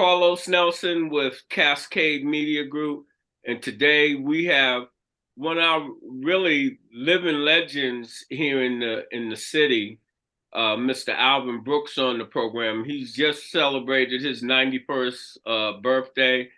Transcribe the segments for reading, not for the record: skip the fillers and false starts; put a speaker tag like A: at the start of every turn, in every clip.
A: Carlos Nelson with Cascade Media Group, and today we have one of our really living legends here in the city, Mr. Alvin Brooks, on the program. He's just celebrated his 91st birthday,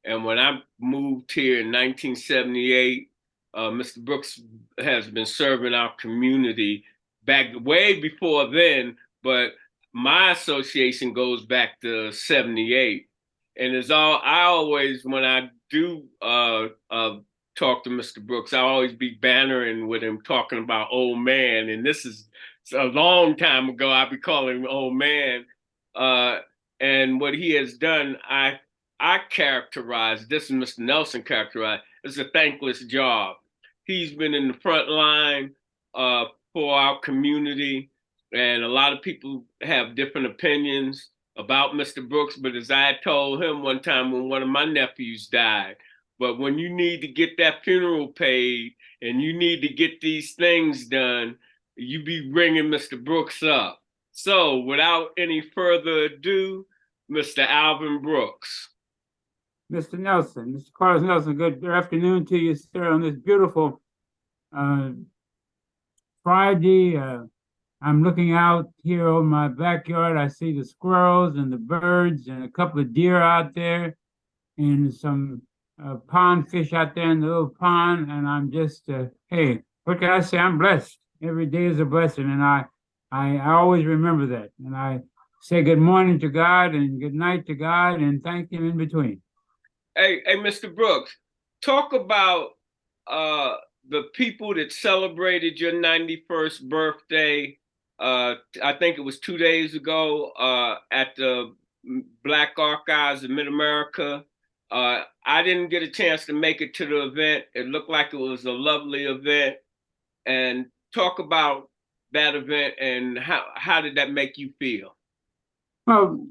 A: and when I moved here in 1978, Mr. Brooks has been serving our community back way before then, but my association goes back to 78. And it's all I always, when I do talk to Mr. Brooks, I always be bantering with him, talking about old man. And this is a long time ago. I be calling him old man. Uh, and what he has done, I characterize, this is Mr. Nelson characterized, as a thankless job. He's been in the front line for our community, and a lot of people have different opinions about Mr. Brooks. But as I told him one time when one of my nephews died, but when you need to get that funeral paid and you need to get these things done, you be bringing Mr. Brooks up. So without any further ado, Mr. Alvin Brooks.
B: Mr. Nelson, Mr. Carlos Nelson, good afternoon to you, sir, on this beautiful Friday. I'm looking out here over my backyard. I see the squirrels and the birds and a couple of deer out there and some pond fish out there in the little pond. And I'm just, hey, what can I say? I'm blessed. Every day is a blessing. And I always remember that. And I say good morning to God and good night to God and thank Him in between.
A: Hey, Mr. Brooks, talk about the people that celebrated your 91st birthday. I think it was 2 days ago at the Black Archives of Mid-America. I didn't get a chance to make it to the event. It looked like it was a lovely event. And talk about that event and how did that make you feel?
B: Well,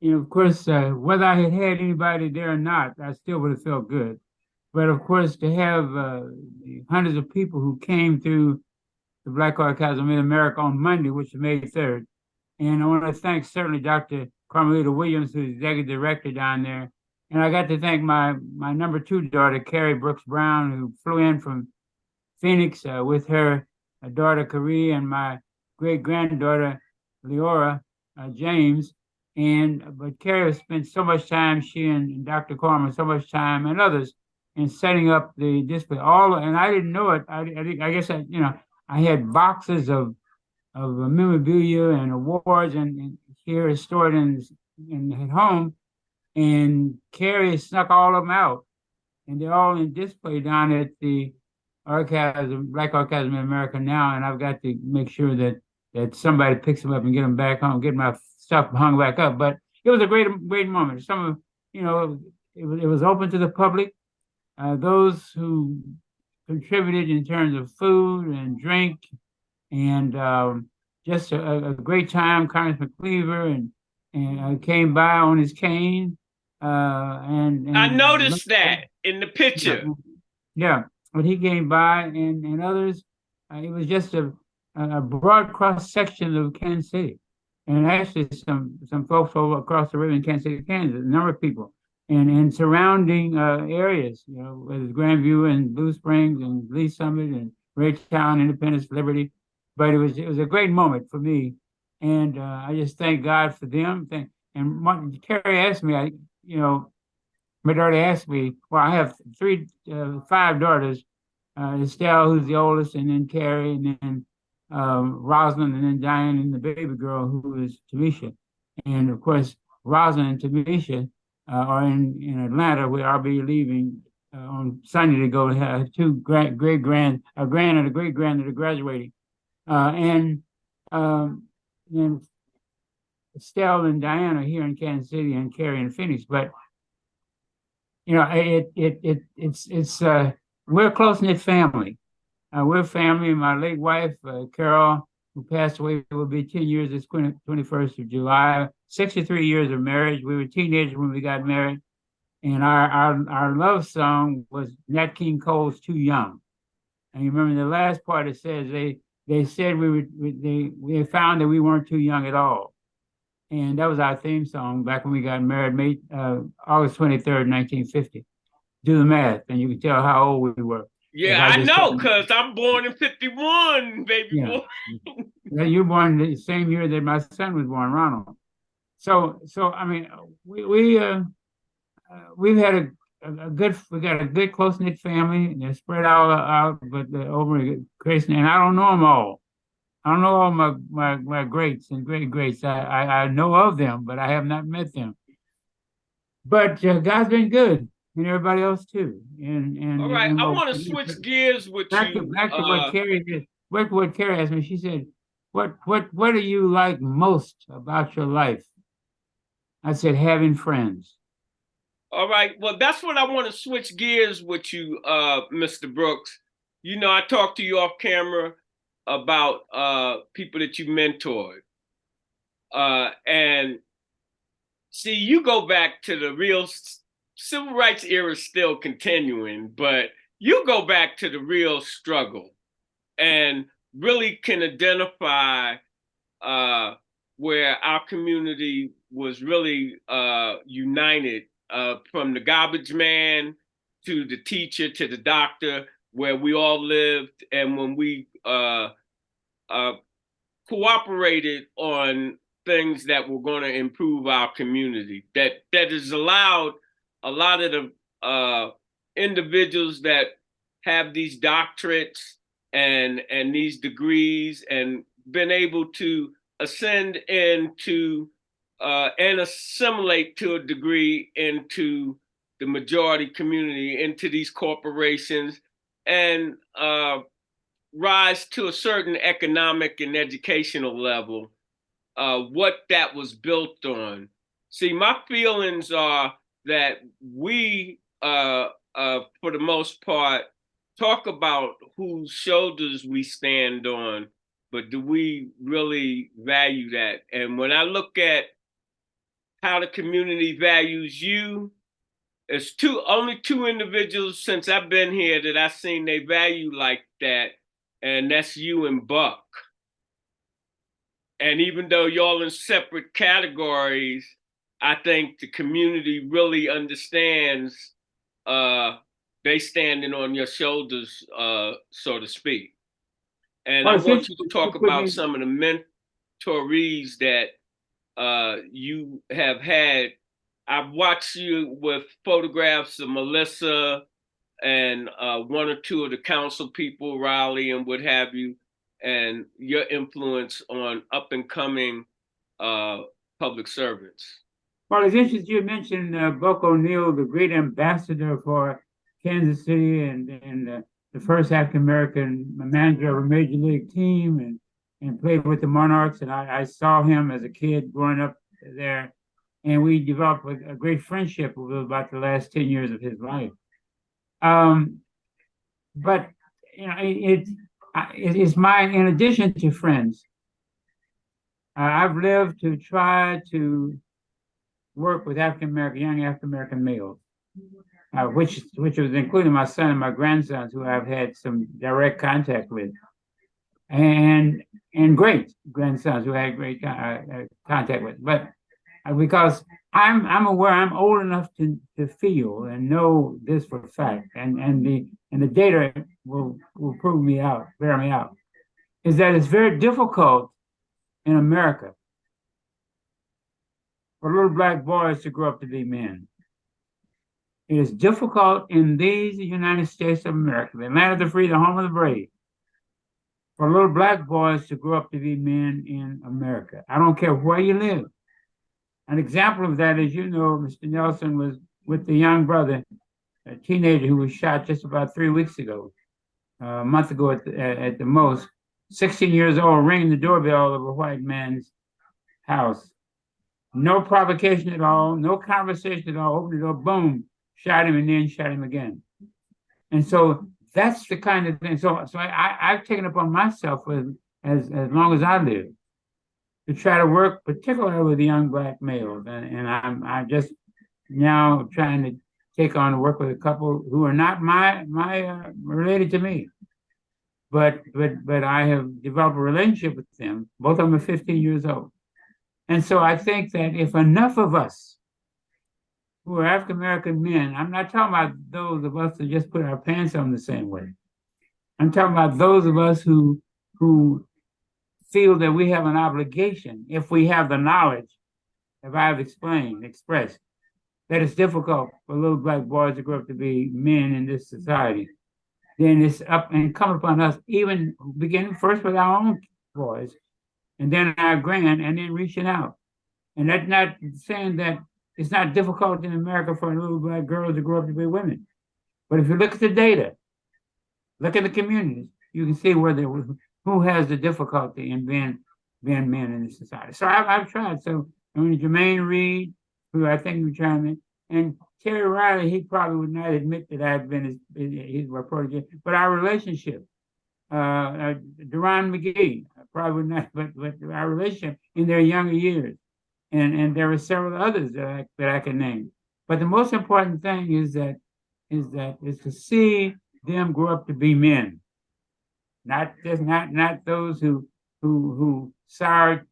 B: of course, whether I had anybody there or not, I still would have felt good. But of course, to have hundreds of people who came through the Black Archives of Mid-America on Monday, which is May 3rd. And I want to thank certainly Dr. Carmelita Williams, who's executive director down there. And I got to thank my number 2 daughter, Carrie Brooks Brown, who flew in from Phoenix with her daughter, Carrie, and my great-granddaughter, Leora James. But Carrie spent so much time, she and Dr. Carmen, so much time, and others, in setting up the display. And I didn't know it. I guess I had boxes of memorabilia and awards, and here is stored at home. And Carrie snuck all of them out, and they're all in display down at the Black Archives of America now. And I've got to make sure that somebody picks them up and get them back home, get my stuff hung back up. But it was a great moment. It was open to the public. Those who contributed in terms of food and drink, and just a great time. Congressman Cleaver and came by on his cane. And
A: I noticed that in the picture.
B: Yeah, but he came by and others. It was just a broad cross section of Kansas City, and actually some folks over across the river in Kansas City, Kansas. A number of people. And surrounding areas, whether it's Grandview and Blue Springs and Lee Summit and Raytown, Independence, Liberty. But it was a great moment for me, and I just thank God for them. And Carrie asked me, my daughter asked me. Well, I have 5 daughters. Estelle, who's the oldest, and then Carrie, and then Rosalind, and then Diane, and the baby girl who is Tamisha. And of course, Rosalind and Tamisha are in Atlanta, where I'll be leaving on Sunday to go have 2 grand and a great grand that are graduating, and Estelle and Diane are here in Kansas City, and Carrie in Phoenix. But it's we're a close knit family. We're family. My late wife, Carol, who passed away, will be 10 years this 21st of July. 63 years of marriage. We were teenagers when we got married, and our love song was Nat King Cole's "Too Young." And you remember the last part, it says they said they found that we weren't too young at all. And that was our theme song back when we got married, August 23rd, 1950. Do the math, and you can tell how old we were. If
A: Yeah,
B: I
A: I
B: just
A: know, cause I'm born in '51, baby
B: yeah,
A: boy.
B: yeah, you were born the same year that my son was born, Ronald. So I mean, we've had a good, we got a good close knit family. They're spread out, but over Grace, and I don't know them all. I don't know all my greats and great greats. I know of them, but I have not met them. But God's been good, and everybody else too.
A: All right, I
B: Well,
A: want to switch gears with you.
B: back to what Carrie did. What Carrie asked me. She said, what do you like most about your life?" I said, "Having friends."
A: All right, well, that's what I want to switch gears with you, Mr. Brooks. You know, I talked to you off camera about people that you mentored, and see, you go back to the real civil rights era, is still continuing, but you go back to the real struggle and really can identify uh, where our community was really united, from the garbage man to the teacher to the doctor, where we all lived. And when we uh, cooperated on things that were going to improve our community, that has allowed a lot of the individuals that have these doctorates and these degrees and been able to ascend into and assimilate to a degree into the majority community, into these corporations, and rise to a certain economic and educational level, what that was built on. See, my feelings are that we, for the most part, talk about whose shoulders we stand on, but do we really value that? And when I look at how the community values you, it's only two individuals since I've been here that I've seen they value like that, and that's you and Buck. And even though y'all in separate categories, I think the community really understands they standing on your shoulders, so to speak. And I
B: Well,
A: want
B: since
A: you to
B: you
A: talk
B: put
A: about
B: me,
A: some of the mentorees that you have had. I've watched you with photographs of Melissa and one or two of the council people, Raleigh and what have you, and your influence on up and coming uh, public servants.
B: well, it's interesting you mentioned Buck O'Neill, the great ambassador for Kansas City, and the first African American manager of a major league team, and played with the Monarchs. And I saw him as a kid growing up there, and we developed a great friendship over about the last 10 years of his life. Um, but you know, it's my in addition to friends, I've lived to try to work with African American young African American males, which was including my son and my grandsons, who I've had some direct contact with, and great grandsons who I had great contact with. But because I'm aware, I'm old enough to feel and know this for a fact, and the data will prove me out, bear me out, is that it's very difficult in America for little black boys to grow up to be men. It is difficult in these United States of America, the land of the free, the home of the brave, for little black boys to grow up to be men in America. I don't care where you live. An example of that, as you know, Mr. Nelson was with the young brother, a teenager who was shot just about 3 weeks ago, a month ago at the most, 16 years old, ringing the doorbell of a white man's house. No provocation at all, no conversation at all. Opened the door, boom, shot him, and then shot him again. And so that's the kind of thing. So I've taken upon myself as long as I live to try to work particularly with the young black males, and I'm just now trying to take on to work with a couple who are not my related to me, but I have developed a relationship with them. Both of them are 15 years old, And so I think that if enough of us who are African American men, I'm not talking about those of us that just put our pants on the same way. I'm talking about those of us who feel that we have an obligation, if we have the knowledge, as I've expressed, that it's difficult for little black boys to grow up to be men in this society. Then it's up and come upon us, even beginning first with our own boys, and then our grand, and then reaching out. And that's not saying that it's not difficult in America for little black girls to grow up to be women. But if you look at the data, look at the communities, you can see where there was who has the difficulty in being men in this society. So I've tried. So I mean, Jermaine Reed, who I think was trying to, and Terry Riley, he probably would not admit that I've been his protege, but our relationship, Deron McGee, probably would not, but our relationship in their younger years, and there are several others that I can name. But the most important thing is to see them grow up to be men, not those who sired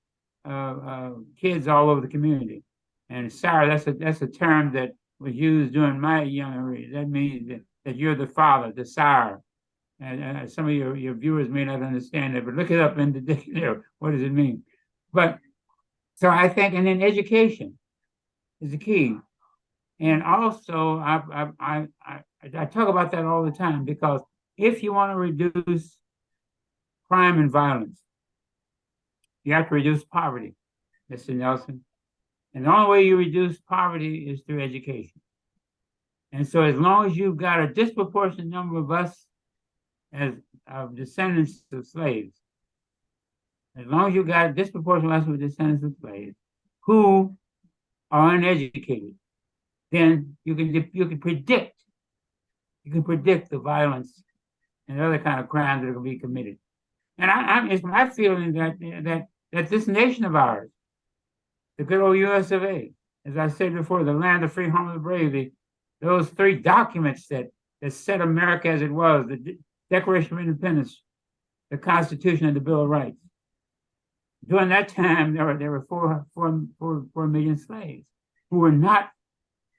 B: kids all over the community. And sire, that's a term that was used during my younger years. That means that you're the father, the sire. And some of your viewers may not understand that, but look it up in the dictionary. What does it mean? But so I think, and then education is the key. And also, I talk about that all the time because if you want to reduce crime and violence, you have to reduce poverty, Mr. Nelson. And the only way you reduce poverty is through education. And so, as long as you've got a disproportionate number of us as descendants of slaves, as long as you've got a disproportionate number of descendants of slaves who are uneducated, then you can predict the violence and other kind of crimes that are going to be committed. And it's my feeling that this nation of ours, the good old US of A, as I said before, the land of free, home of the brave, those three documents that set America as it was, the Declaration of Independence, the Constitution, and the Bill of Rights. During that time, there were 4 million slaves who were not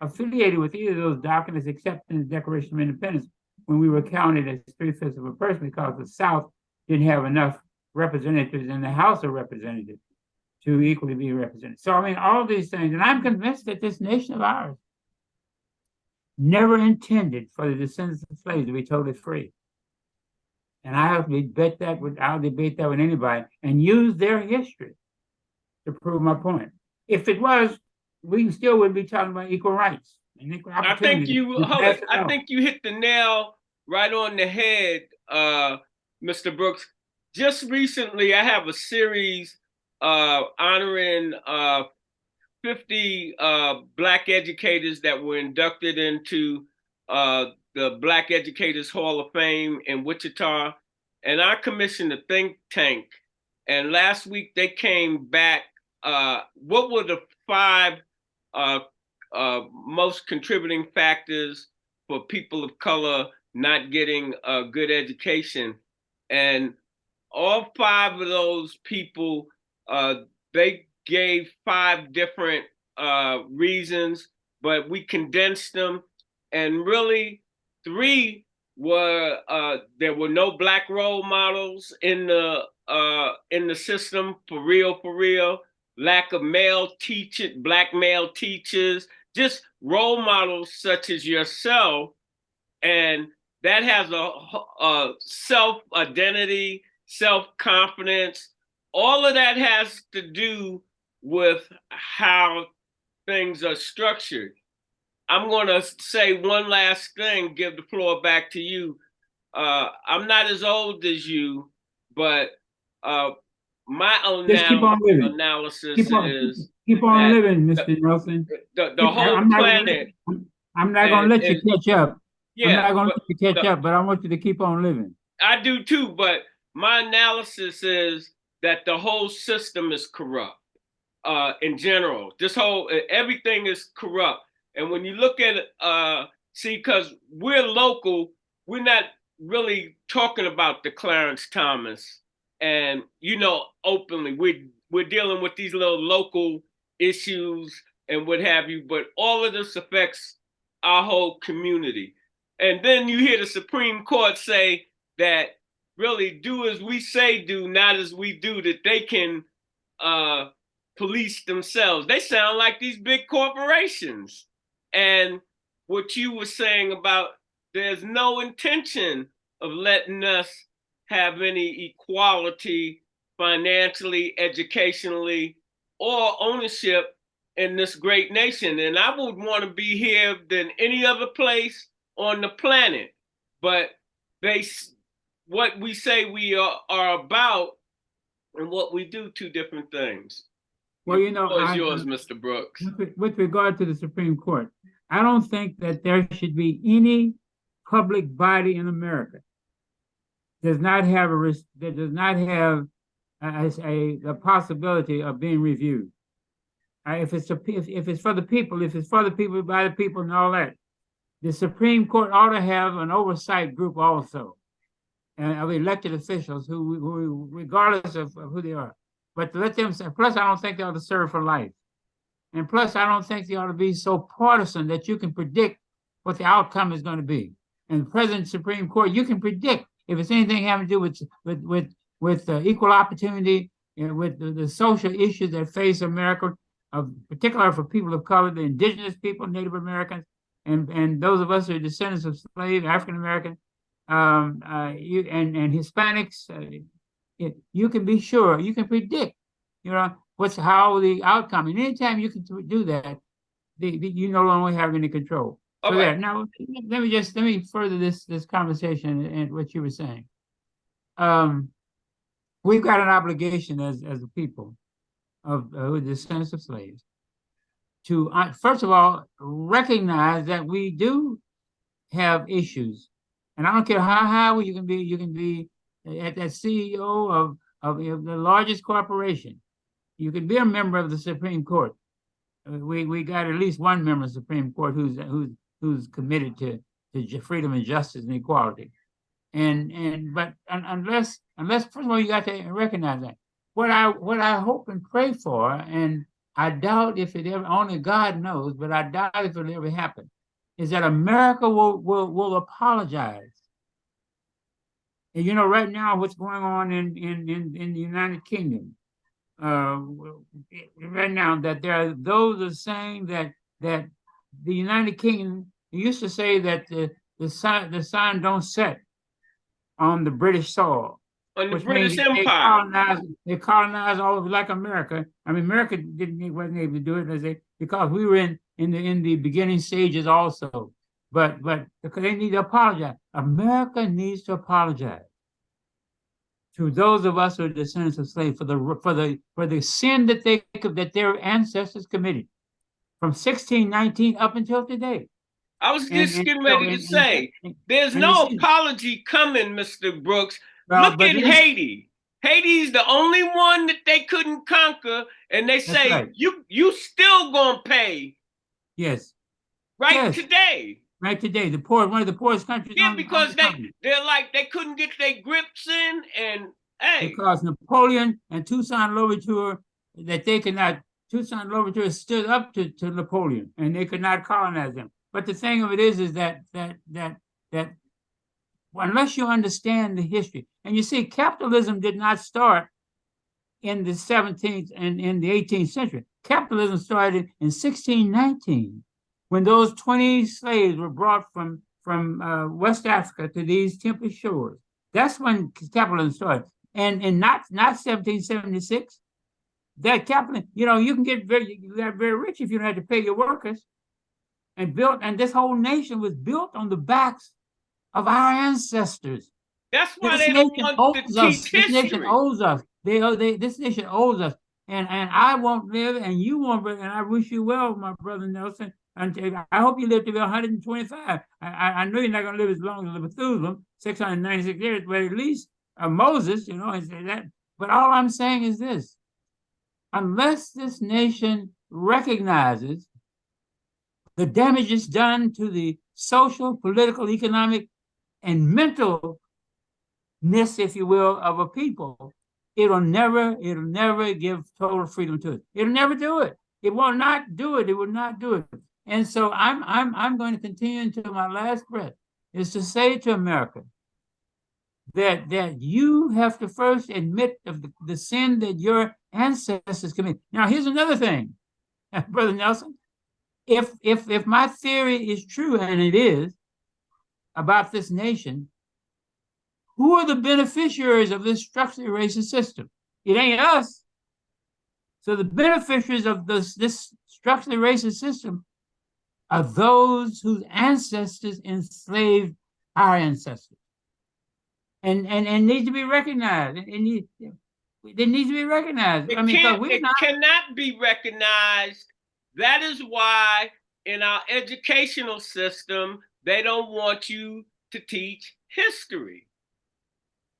B: affiliated with either of those documents except in the Declaration of Independence, when we were counted as 3/5 of a person because the South didn't have enough representatives in the House of Representatives to equally be represented. So, I mean, all these things, and I'm convinced that this nation of ours never intended for the descendants of slaves to be totally free. And I'll debate that with anybody and use their history to prove my point. If it was, we still would be talking about equal rights and equal opportunity.
A: I think you hit the nail right on the head, Mr. Brooks. Just recently, I have a series honoring 50 Black educators that were inducted into the Black Educators Hall of Fame in Wichita. And I commissioned a think tank. And last week they came back. What were the 5 most contributing factors for people of color not getting a good education? And all 5 of those people, they gave 5 different reasons, but we condensed them. And really, 3 were there were no Black role models in the system for real. Lack of Black male teachers, just role models such as yourself, and that has a self-identity, self-confidence. All of that has to do with how things are structured. I'm going to say one last thing, give the floor back to you. I'm not as old as you, but my own analysis is
B: keep on living, Mr. Nelson.
A: The whole planet.
B: I'm not going to let you catch up. Yeah, I'm not going to let you catch up, but I want you to keep on living.
A: I do too, but my analysis is that the whole system is corrupt. In general, everything is corrupt. And when you look at see, because we're local, we're not really talking about the Clarence Thomas, and openly we're dealing with these little local issues and what have you, but all of this affects our whole community. And then you hear the Supreme Court say that really do as we say do, not as we do, that they can uh, police themselves. They sound like these big corporations. And what you were saying about there's no intention of letting us have any equality financially, educationally, or ownership in this great nation. And I would want to be here than any other place on the planet. But they, what we say we are about and what we do, two different things.
B: Well, you know,
A: The floor is yours, Mr. Brooks.
B: with regard to the Supreme Court, I don't think that there should be any public body in America does not have that does not have the possibility of being reviewed. If it's for the people, if it's for the people, by the people, and all that, the Supreme Court ought to have an oversight group also, and of elected officials who regardless of who they are, but to let them. Plus, I don't think they ought to serve for life, and plus, I don't think they ought to be so partisan that you can predict what the outcome is going to be. And the President Supreme Court, you can predict if it's anything having to do with equal opportunity, you know, with the social issues that face America, particularly for people of color, the indigenous people, Native Americans, and those of us who are descendants of slaves, African Americans, and Hispanics. You can be sure, you can predict, you know, how the outcome. And anytime you can do that, you no longer have any control. So there. Now let me further this conversation and what you were saying. We've got an obligation as a people of descendants of slaves to first of all recognize that we do have issues, and I don't care how high you can be. You can be at that CEO of the largest corporation. You can be a member of the Supreme Court. We got at least one member of the Supreme Court who's committed to freedom and justice and equality. But unless first of all you got to recognize that. What I hope and pray for, and I doubt if it ever, only God knows, but I doubt if it'll ever happen, is that America will apologize. And you know, right now what's going on in the United Kingdom, right now, that there are those are saying that the United Kingdom used to say that the sun don't set on the British soil.
A: On the British Empire.
B: They colonized all of like America. I mean, America wasn't able to do it because we were in the beginning stages also. But because they need to apologize. America needs to apologize to those of us who are descendants of slaves for the sin that their ancestors committed from 1619 up until today.
A: I was just getting ready to say, there's no apology coming, Mr. Brooks. Look at Haiti. Haiti's the only one that they couldn't conquer, and they say, right. you still gonna pay.
B: Yes.
A: Today.
B: Right today. One of the poorest countries.
A: Yeah, because they're like, they couldn't get their grips in, and hey.
B: Because Napoleon and Toussaint Louverture, Toussaint Louverture stood up to Napoleon, and they could not colonize them. But the thing of it is that unless you understand the history, and you see, capitalism did not start in the 17th and in the 18th century. Capitalism started in 1619, when those 20 slaves were brought from West Africa to these temperate shores. That's when capitalism started, and not 1776. That capitalism, you know, you get very rich if you don't have to pay your workers. And this whole nation was built on the backs of our ancestors.
A: That's why they don't want to teach history.
B: This nation owes us. This nation owes us. And I won't live, and you won't live, and I wish you well, my brother Nelson. And I hope you live to be 125. I know you're not going to live as long as Methuselah, 696 years, but at least Moses, you know, and that. But all I'm saying is this: unless this nation recognizes the damages done to the social, political, economic, and mentalness, if you will, of a people, it'll never give total freedom to it. It'll never do it. It will not do it. It will not do it. And so I'm going to continue until my last breath is to say to America that you have to first admit of the sin that your ancestors committed. Now, here's another thing, Brother Nelson. If my theory is true, and it is, about this nation, who are the beneficiaries of this structurally racist system? It ain't us. So the beneficiaries of this structurally racist system are those whose ancestors enslaved our ancestors, and need to be recognized. They need to be recognized.
A: It cannot be recognized. That is why in our educational system they don't want you to teach history.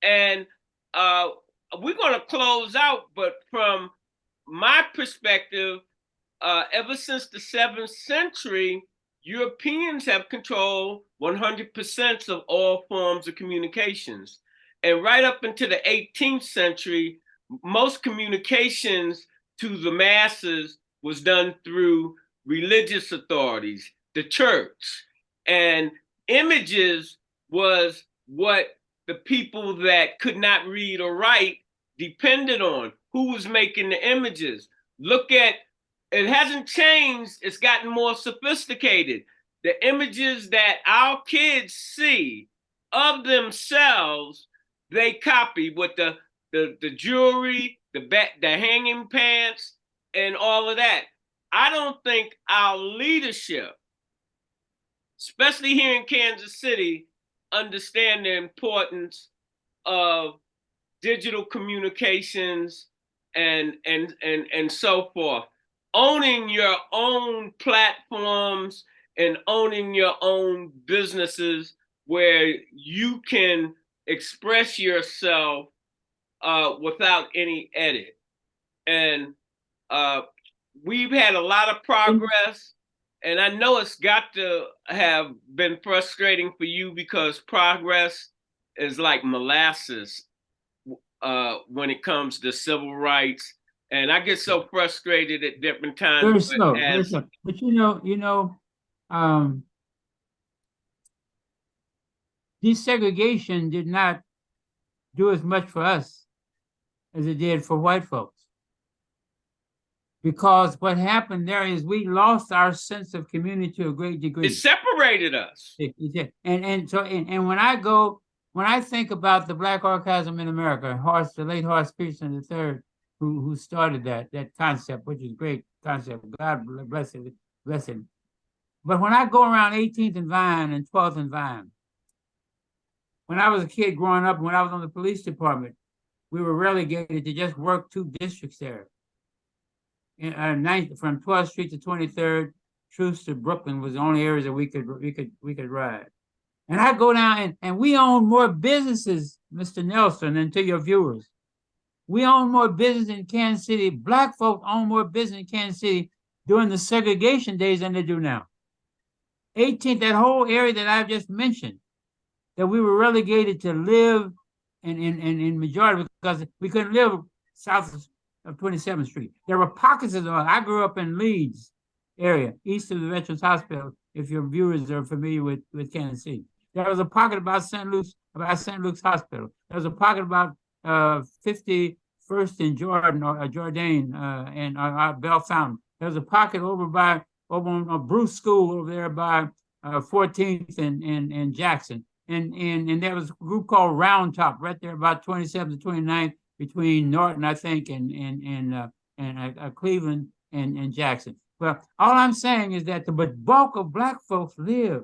A: And we're going to close out, but from my perspective, ever since the 7th century, Europeans have controlled 100% of all forms of communications. And right up into the 18th century, most communications to the masses was done through religious authorities, the church. And images was what the people that could not read or write depended on. Who was making the images? Look at, it hasn't changed, it's gotten more sophisticated. The images that our kids see of themselves, they copy with the jewelry, the hanging pants, and all of that. I don't think our leadership, especially here in Kansas City, understand the importance of digital communications and so forth. Owning your own platforms and owning your own businesses where you can express yourself without any edit. And we've had a lot of progress, and I know it's got to have been frustrating for you because progress is like molasses when it comes to civil rights. And I get so frustrated at different times.
B: Very slow, very slow. But desegregation did not do as much for us as it did for white folks. Because what happened there is we lost our sense of community to a great degree.
A: It separated us.
B: And when I think about the Black Orchism in America, the late Horace Peterson III, who started that concept, which is a great concept. God bless it, bless him. But when I go around 18th and Vine and 12th and Vine, when I was a kid growing up, when I was on the police department, we were relegated to just work 2 districts there. From 12th Street to 23rd, Truth to Brooklyn was the only areas that we could ride. And I go down and we own more businesses, Mr. Nelson, and to your viewers. We own more business in Kansas City. Black folk own more business in Kansas City during the segregation days than they do now. 18th, that whole area that I've just mentioned, that we were relegated to live in majority because we couldn't live south of 27th Street. There were pockets of I grew up in Leeds area, east of the Veterans Hospital, if your viewers are familiar with Kansas City. There was a pocket about St. Luke's Hospital. There was a pocket about 51st in Jordan or Jordan and Bell Fountain. There was a pocket over on Bruce School over there by 14th and Jackson. And there was a group called Round Top right there about 27th to 29th between Norton, I think, and Cleveland and Jackson. Well, all I'm saying is that the bulk of Black folks live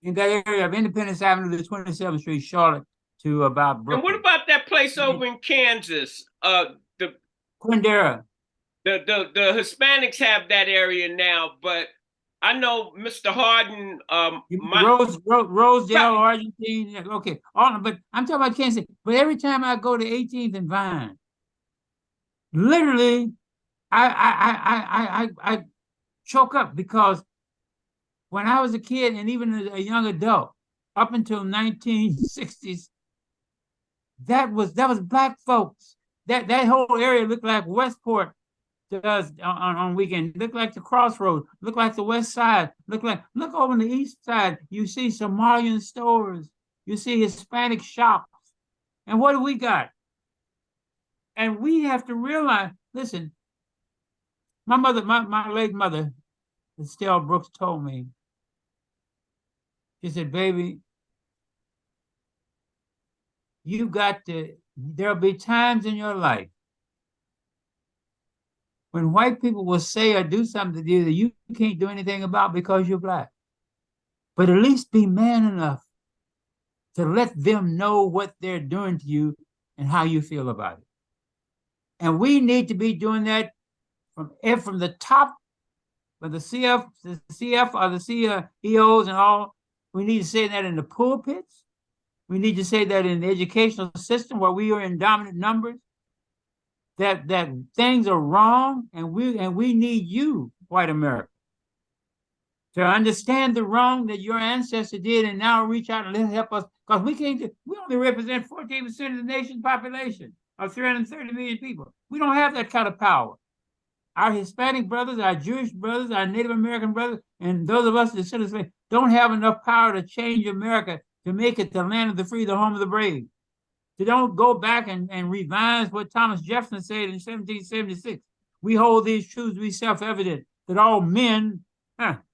B: in that area of Independence Avenue to 27th Street, Charlotte, to about Brooklyn.
A: And what about that place over in Kansas? The
B: Quindera.
A: The Hispanics have that area now, but I know Mr. Harden.
B: Rosedale, Argentine. Okay, but I'm talking about Kansas City. But every time I go to 18th and Vine, literally, I choke up because when I was a kid and even a young adult, up until 1960s, That was black folks. That whole area looked like Westport does on weekend. Look like the Crossroads. Look like the West Side. Look over on the East Side. You see Somalian stores. You see Hispanic shops. And what do we got? And we have to realize. Listen, my mother, my late mother, Estelle Brooks, told me. She said, "Baby, you got to. There'll be times in your life when white people will say or do something to you that you can't do anything about because you're black. But at least be man enough to let them know what they're doing to you and how you feel about it. And we need to be doing that from the top of the CF or the CEOs and all. We need to say that in the pulpits. We need to say that in the educational system where we are in dominant numbers. That things are wrong, and we need you, white America, to understand the wrong that your ancestors did, and now reach out and help us, because we only represent 14% of the nation's population of 330 million people. We don't have that kind of power. Our Hispanic brothers, our Jewish brothers, our Native American brothers, and those of us that citizens don't have enough power to change America to make it the land of the free, the home of the brave. To don't go back and revise what Thomas Jefferson said in 1776. We hold these truths to be self-evident, that all men,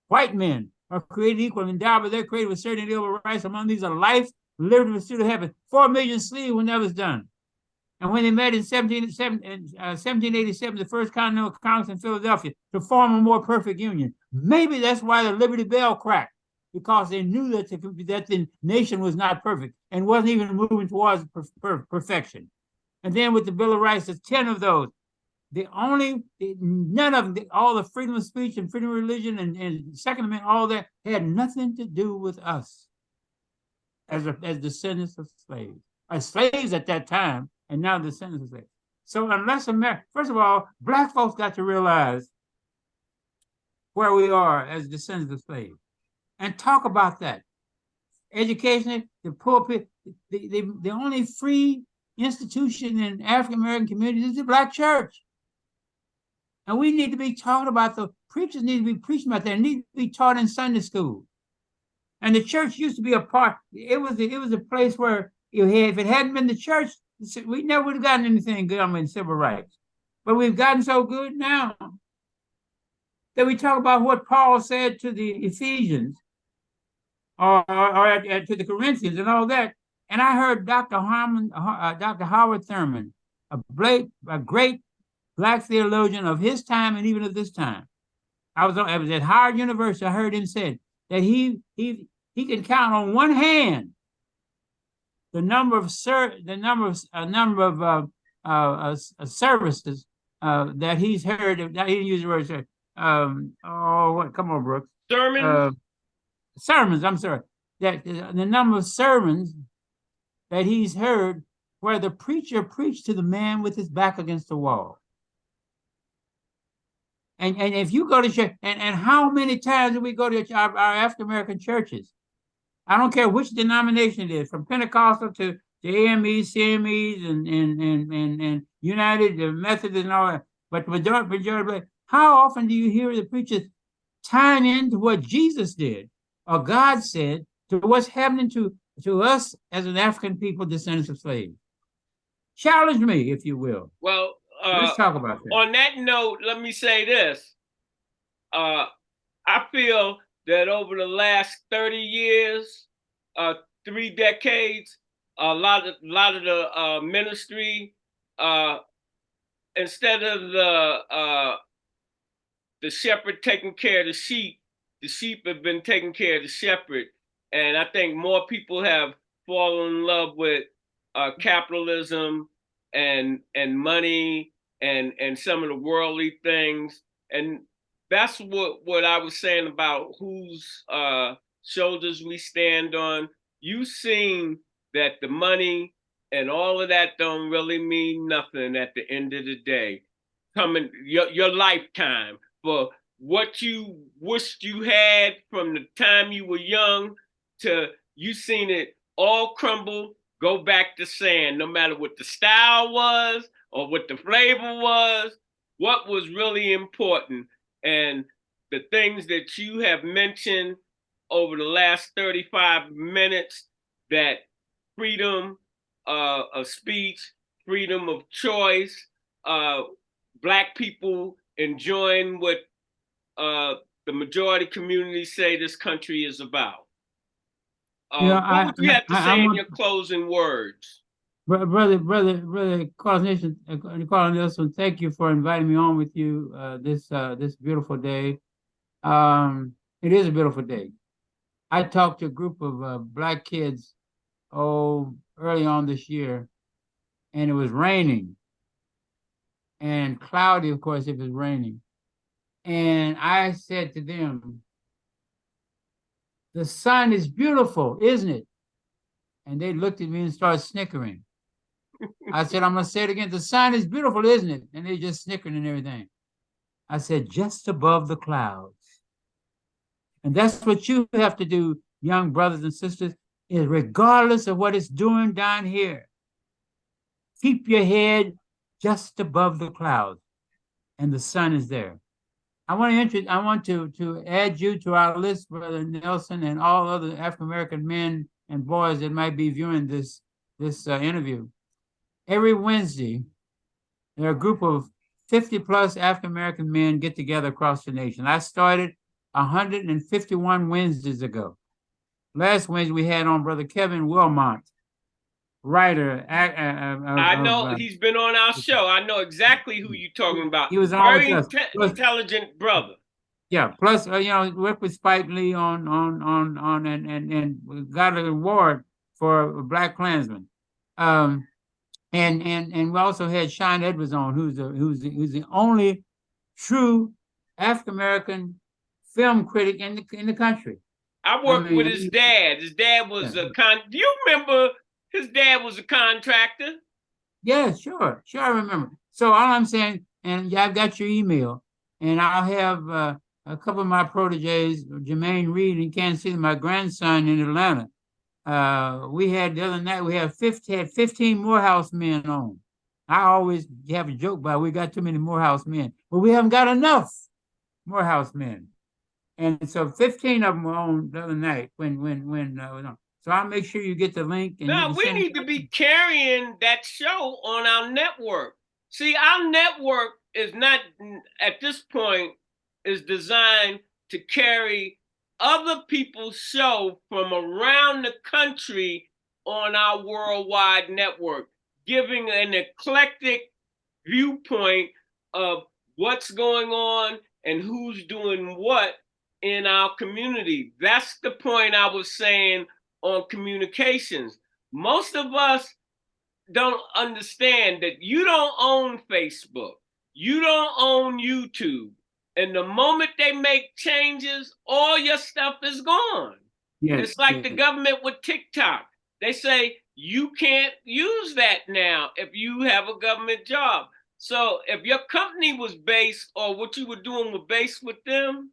B: white men, are created equal and endowed by their creator with certain inalienable rights. Among these are life, liberty, and pursuit of heaven. 4 million slaves when that was done. And when they met in 1787, the First Continental Congress in Philadelphia, to form a more perfect union. Maybe that's why the Liberty Bell cracked, because they knew that the nation was not perfect and wasn't even moving towards perfection. And then with the Bill of Rights, there's 10 of those. None of them, all the freedom of speech and freedom of religion and Second Amendment, all that had nothing to do with us as descendants of slaves. Slaves at that time, and now descendants of slaves. So unless America, first of all, black folks got to realize where we are as descendants of slaves and talk about that. Education, the pulpit, the only free institution in African American communities is the black church. And we need to be talking about, the preachers need to be preaching about that. It needs to be taught in Sunday school. And the church used to be a part. It was a place where if it hadn't been the church, we never would have gotten anything good on civil rights. But we've gotten so good now that we talk about what Paul said to the Ephesians or to the Corinthians and all that. And I heard Dr. Howard Thurman, a great black theologian of his time and even of this time. I was at Howard University. I heard him say that he can count on one hand the number of services that he's heard. He didn't use the word come on, Brooks. Sermons. I'm sorry. That the number of sermons that he's heard where the preacher preached to the man with his back against the wall. And if you go to church, and how many times do we go to our African American churches? I don't care which denomination it is, from Pentecostal to AMEs, CMEs, and United, the Methodists, and all that. But the majority, how often do you hear the preachers tying into what Jesus did or God said to what's happening to us as an African people, descendants of slaves? Challenge me, if you will.
A: Well,
B: let's talk about that.
A: On that note, let me say this. I feel that over the last 30 years, 3 decades, a lot of the ministry, instead of the shepherd taking care of the sheep have been taking care of the shepherd. And I think more people have fallen in love with capitalism and money and some of the worldly things. And that's what I was saying about whose shoulders we stand on. You seen that the money and all of that don't really mean nothing at the end of the day. Coming your lifetime for what you wished you had from the time you were young to you seen it all crumble go back to saying, no matter what the style was or what the flavor was, what was really important. And the things that you have mentioned over the last 35 minutes, that freedom of speech, freedom of choice, uh, Black people enjoying what uh, the majority community say this country is about.
B: Yeah,
A: What would you have to
B: I
A: say in
B: want
A: your closing words?
B: brother Carl Nelson, thank you for inviting me on with you this beautiful day. It is a beautiful day. I talked to a group of Black kids early on this year, and it was raining and cloudy, of course, if it was raining. And I said to them, "The sun is beautiful, isn't it?" And they looked at me and started snickering. I said, "I'm gonna say it again. The sun is beautiful, isn't it?" And they just snickered and everything. I said, "Just above the clouds." And that's what you have to do, young brothers and sisters, is regardless of what it's doing down here, keep your head just above the clouds, and the sun is there. I want to add you to our list, Brother Nelson, and all other African American men and boys that might be viewing this interview. Every Wednesday, there are a group of 50 plus African American men get together across the nation. I started 151 Wednesdays ago. Last Wednesday, we had on Brother Kevin Wilmot, writer.
A: I know he's been on our show. I know exactly who you're talking about.
B: He was on
A: Very
B: with us.
A: intelligent brother.
B: Yeah. Plus, worked with Spike Lee on and got an award for Black Klansman. And we also had Sean Edwards on, who's the only true African American film critic in the country.
A: I worked with his dad. His dad was do you remember his dad was a contractor?
B: Yeah, sure, I remember. So all I'm saying, and I've got your email, and I'll have a couple of my proteges, Jermaine Reed and Kansas City, my grandson in Atlanta. We had the other night, we had 15 Morehouse men on. I always have a joke about we got too many Morehouse men, but we haven't got enough Morehouse men. And so 15 of them were on the other night so I'll make sure you get the link. And
A: no, we need to be carrying that show on our network. See, our network is not, at this point, is designed to carry other people's show from around the country on our worldwide network, giving an eclectic viewpoint of what's going on and who's doing what in our community. That's the point I was saying on communications. Most of us don't understand that you don't own Facebook, you don't own YouTube. And the moment they make changes, all your stuff is gone. Yes, it's like the government with TikTok. They say you can't use that now if you have a government job. So if your company was based, or what you were doing was based with them,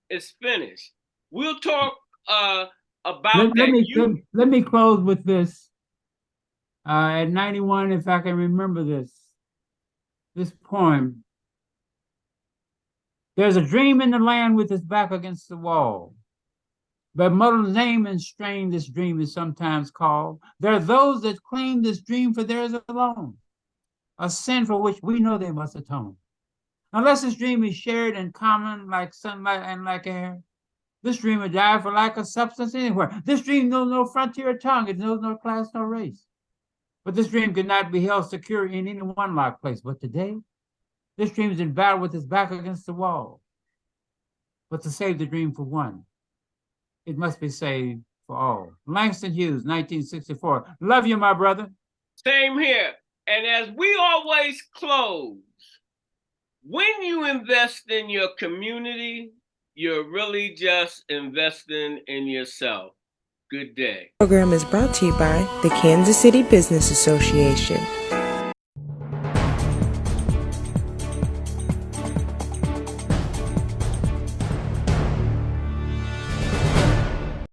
A: it's finished. We'll talk about that.
B: Let me close with this. At 91, if I can remember this poem. There's a dream in the land with its back against the wall. But mother's name and strain this dream is sometimes called. There are those that claim this dream for theirs alone, a sin for which we know they must atone. Unless this dream is shared in common like sunlight and like air, this dream would die for lack of substance anywhere. This dream knows no frontier or tongue. It knows no class, no race. But this dream could not be held secure in any one locked place. But today, this dream is in battle with its back against the wall. But to save the dream for one, it must be saved for all. Langston Hughes, 1964. Love you, my brother.
A: Same here. And as we always close, when you invest in your community, you're really just investing in yourself. Good day.
C: The program is brought to you by the Kansas City Business Association.